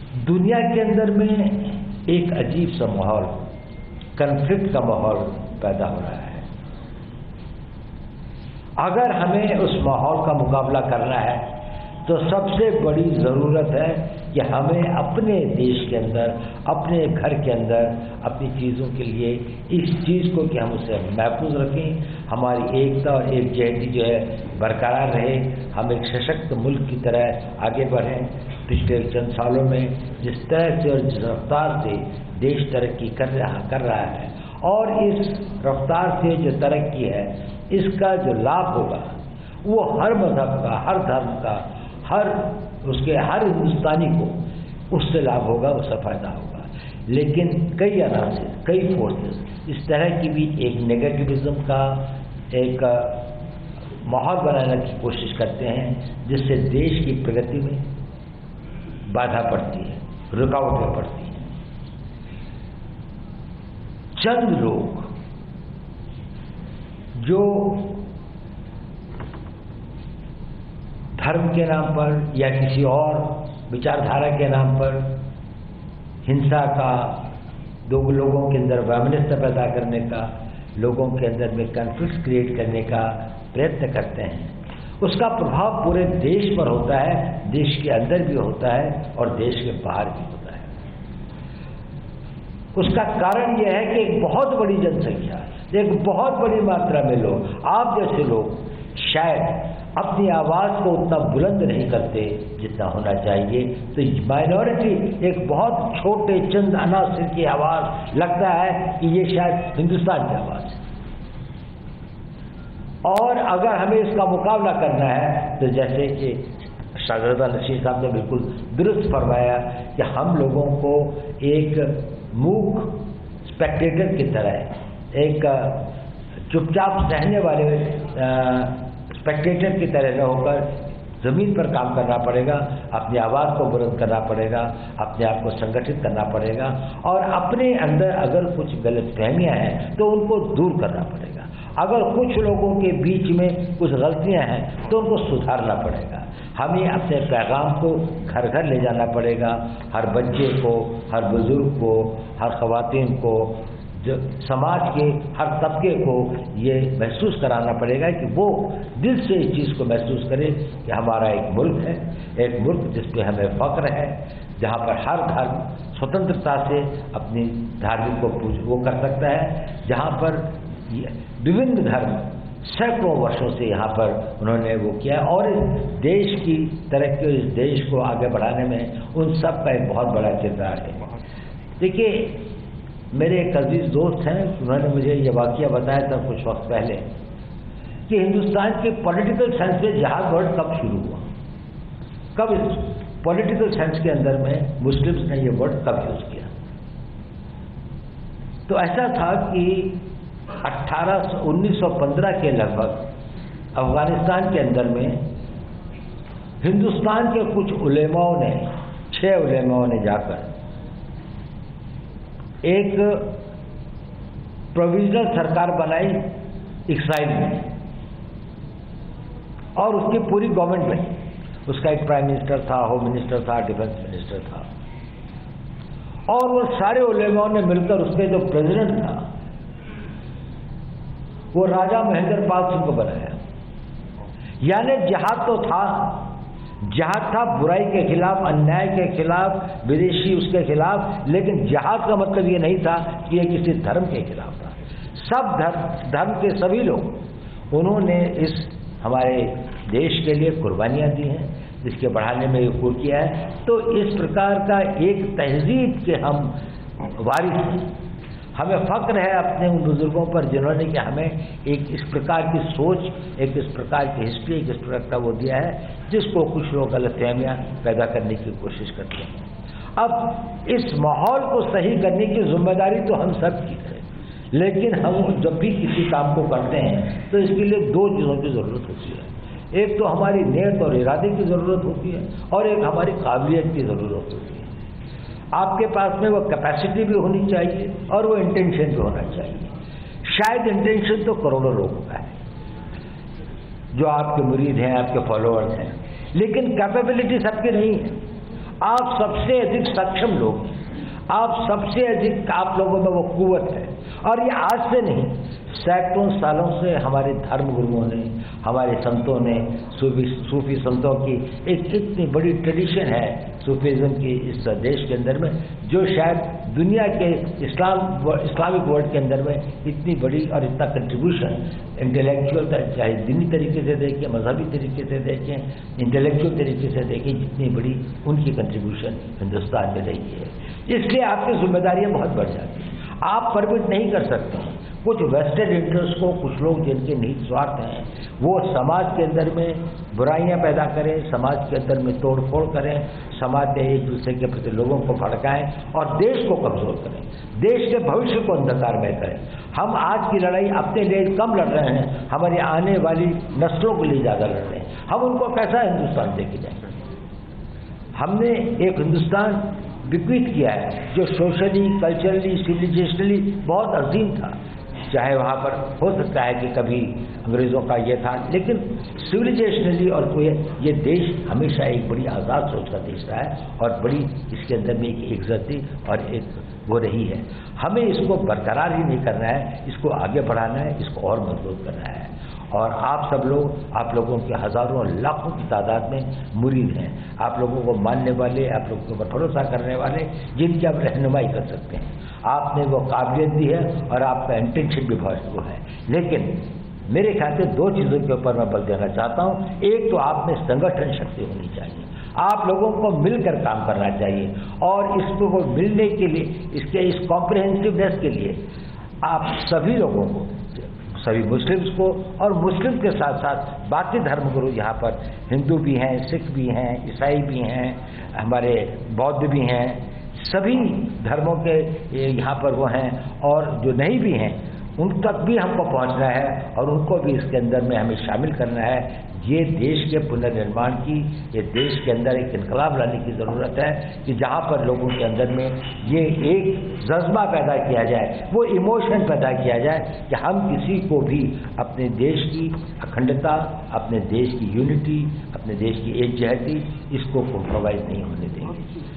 दुनिया के अंदर में एक अजीब सा माहौल, कन्फ्लिक्ट का माहौल पैदा हो रहा है। अगर हमें उस माहौल का मुकाबला करना है तो सबसे बड़ी ज़रूरत है कि हमें अपने देश के अंदर, अपने घर के अंदर, अपनी चीज़ों के लिए इस चीज़ को कि हम उसे महफूज रखें, हमारी एकता और एकजुटता जो है बरकरार रहे, हम एक सशक्त मुल्क की तरह आगे बढ़ें। पिछले चंद सालों में जिस तरह से और जिस रफ्तार से देश तरक्की कर रहा है और इस रफ्तार से जो तरक्की है इसका जो लाभ होगा वो हर मज़हब का, हर धर्म का, हर हिंदुस्तानी को उससे लाभ होगा, उससे फ़ायदा होगा। लेकिन कई अनासर, कई फोर्सेस इस तरह की भी एक नेगेटिविज्म का एक माहौल बनाने की कोशिश करते हैं जिससे देश की प्रगति में बाधा पड़ती है, रुकावटें पड़ती हैं। चंद लोग जो धर्म के नाम पर या किसी और विचारधारा के नाम पर हिंसा का, दो लोगों के अंदर वैमनस्य पैदा करने का, लोगों के अंदर में कॉन्फ्लिक्ट क्रिएट करने का प्रयत्न करते हैं, उसका प्रभाव पूरे देश पर होता है, देश के अंदर भी होता है और देश के बाहर भी होता है। उसका कारण यह है कि एक बहुत बड़ी जनसंख्या, एक बहुत बड़ी मात्रा में लोग, आप जैसे लोग शायद अपनी आवाज़ को उतना बुलंद नहीं करते जितना होना चाहिए। तो माइनॉरिटी, एक बहुत छोटे चंद अनासर की आवाज़, लगता है कि ये शायद हिंदुस्तान की आवाज़ है। और अगर हमें इसका मुकाबला करना है तो जैसे कि शाहज़ादा नशीर साहब ने बिल्कुल दुरुस्त फरमाया कि हम लोगों को एक मूक स्पेक्टेटर की तरह, एक चुपचाप सहने वाले स्पेक्टेटर की तरह न होकर ज़मीन पर काम करना पड़ेगा, अपनी आवाज़ को बुलंद करना पड़ेगा, अपने आप को संगठित करना पड़ेगा और अपने अंदर अगर कुछ गलतफहमियां हैं तो उनको दूर करना पड़ेगा। अगर कुछ लोगों के बीच में कुछ गलतियां हैं तो उनको सुधारना पड़ेगा। हमें अपने पैगाम को घर घर ले जाना पड़ेगा, हर बच्चे को, हर बुजुर्ग को, हर ख़वातीन को, जो समाज के हर तबके को ये महसूस कराना पड़ेगा कि वो दिल से इस चीज़ को महसूस करे कि हमारा एक मुल्क है, एक मुल्क जिस पे हमें फ़ख्र है, जहाँ पर हर धर्म स्वतंत्रता से अपनी धार्मिक को वो कर सकता है, जहाँ पर विभिन्न धर्म सैकड़ों वर्षों से यहाँ पर उन्होंने वो किया और इस देश की तरक्की, इस देश को आगे बढ़ाने में उन सब का एक बहुत बड़ा किरदार है। देखिए, मेरे एक अजीज दोस्त हैं, उन्होंने मुझे ये वाक़या बताया था कुछ वक्त पहले कि हिंदुस्तान के पॉलिटिकल साइंस में जहाज वर्ड कब शुरू हुआ, कब इस पॉलिटिकल साइंस के अंदर में मुस्लिम्स ने ये वर्ड कब यूज़ किया। तो ऐसा था कि 1915 के लगभग अफगानिस्तान के अंदर में हिंदुस्तान के कुछ उलेमाओं ने, 6 उलेमाओं ने जाकर एक प्रोविजनल सरकार बनाई इस्राइल में और उसकी पूरी गवर्नमेंट बनी। उसका एक प्राइम मिनिस्टर था, होम मिनिस्टर था, डिफेंस मिनिस्टर था और वो सारे उलेमाओं ने मिलकर उसके जो प्रेसिडेंट था वो राजा महेंद्र पाल सिंह को बनाया। यानी जिहाद तो था, जिहाद था बुराई के खिलाफ, अन्याय के खिलाफ, विदेशी उसके खिलाफ, लेकिन जिहाद का मतलब ये नहीं था कि ये किसी धर्म के खिलाफ था। सब धर्म के सभी लोग उन्होंने इस हमारे देश के लिए कुर्बानियाँ दी हैं, जिसके बढ़ाने में ये कोशिश किया है। तो इस प्रकार का एक तहजीब के हम वारिस हैं। हमें फ़ख्र है अपने उन बुज़ुर्गों पर जिन्होंने कि हमें एक इस प्रकार की सोच, एक इस प्रकार की हिस्ट्री, एक इस प्रकार का वो दिया है जिसको कुछ लोग गलतफहमियाँ पैदा करने की कोशिश करते हैं। अब इस माहौल को सही करने की जिम्मेदारी तो हम सब की है, लेकिन हम जब भी किसी काम को करते हैं तो इसके लिए 2 चीज़ों की ज़रूरत होती है। एक तो हमारी नीयत और इरादे की ज़रूरत होती है और एक हमारी काबिलियत की ज़रूरत होती है। आपके पास में वो कैपेसिटी भी होनी चाहिए और वो इंटेंशन भी होना चाहिए। शायद इंटेंशन तो करोड़ों लोगों का है जो आपके मुरीद हैं, आपके फॉलोअर्स हैं, लेकिन कैपेबिलिटी सबकी नहीं है। आप सबसे अधिक सक्षम लोग हैं, आप सबसे अधिक, आप लोगों में वो कुव्वत है। और ये आज से नहीं, सैकड़ों सालों से हमारे धर्म गुरुओं ने, हमारे संतों ने, सूफी संतों की एक इतनी बड़ी ट्रेडिशन है सूफीज़म की इस देश के अंदर में, जो शायद दुनिया के इस्लामिक वर्ल्ड के अंदर में इतनी बड़ी और इतना कंट्रीब्यूशन इंटेलेक्चुअल, चाहे दीनी तरीके से देखें, मजहबी तरीके से देखें, इंटेलेक्चुअल तरीके से देखें, जितनी बड़ी उनकी कंट्रीब्यूशन हिंदुस्तान में रही है। इसलिए आपकी जिम्मेदारियां बहुत बढ़ जाती हैं। आप परमिट नहीं कर सकते। कुछ वेस्टेड इंटरेस्ट को, कुछ लोग जिनके निहित स्वार्थ हैं, वो समाज के अंदर में बुराइयां पैदा करें, समाज के अंदर में तोड़फोड़ करें, समाज में एक दूसरे के प्रति लोगों को भड़काएं और देश को कमजोर करें, देश के भविष्य को अंधकार में करें। हम आज की लड़ाई अपने लिए कम लड़ रहे हैं, हमारी आने वाली नस्लों के लिए ज़्यादा लड़ रहे हैं। हम उनको कैसा हिंदुस्तान देके जाएंगे? हमने एक हिंदुस्तान विकसित किया है जो सोशली, कल्चरली, सिविलाइजेशनली बहुत अजीम था। चाहे वहाँ पर हो सकता है कि कभी अंग्रेज़ों का ये था, लेकिन सिविलाइजेशनली और कोई ये देश हमेशा एक बड़ी आज़ाद सोच का देश रहा है और बड़ी इसके अंदर में एक इज्जत थी और एक वो रही है। हमें इसको बरकरार ही नहीं करना है, इसको आगे बढ़ाना है, इसको और मजबूत करना है। और आप सब लोग, आप लोगों के हज़ारों लाखों की तादाद में मुरीद हैं, आप लोगों को मानने वाले, आप लोगों पर भरोसा करने वाले, जिनकी आप रहनुमाई कर सकते हैं। आपने वो काबिलियत दी है और आपका इंटेंशन भी बहुत वो है। लेकिन मेरे ख्याल से दो चीज़ों के ऊपर मैं बल देना चाहता हूँ। एक तो आप में संगठन शक्ति होनी चाहिए, आप लोगों को मिलकर काम करना चाहिए और इसको मिलने के लिए, इसके इस कॉम्प्रिहेंसिवनेस के लिए आप सभी लोगों को, सभी मुस्लिम्स को और मुस्लिम के साथ साथ बाकी धर्मगुरु, यहाँ पर हिंदू भी हैं, सिख भी हैं, ईसाई भी हैं, हमारे बौद्ध भी हैं, सभी धर्मों के यहाँ पर वो हैं और जो नहीं भी हैं उन तक भी हमको पहुँचना है और उनको भी इसके अंदर में हमें शामिल करना है। ये देश के पुनर्निर्माण की, ये देश के अंदर एक इनकलाब लाने की ज़रूरत है कि जहाँ पर लोगों के अंदर में ये एक जज्बा पैदा किया जाए, वो इमोशन पैदा किया जाए कि हम किसी को भी अपने देश की अखंडता, अपने देश की यूनिटी, अपने देश की एकजहती, इसको कॉम्प्रोमाइज़ नहीं होने देंगे।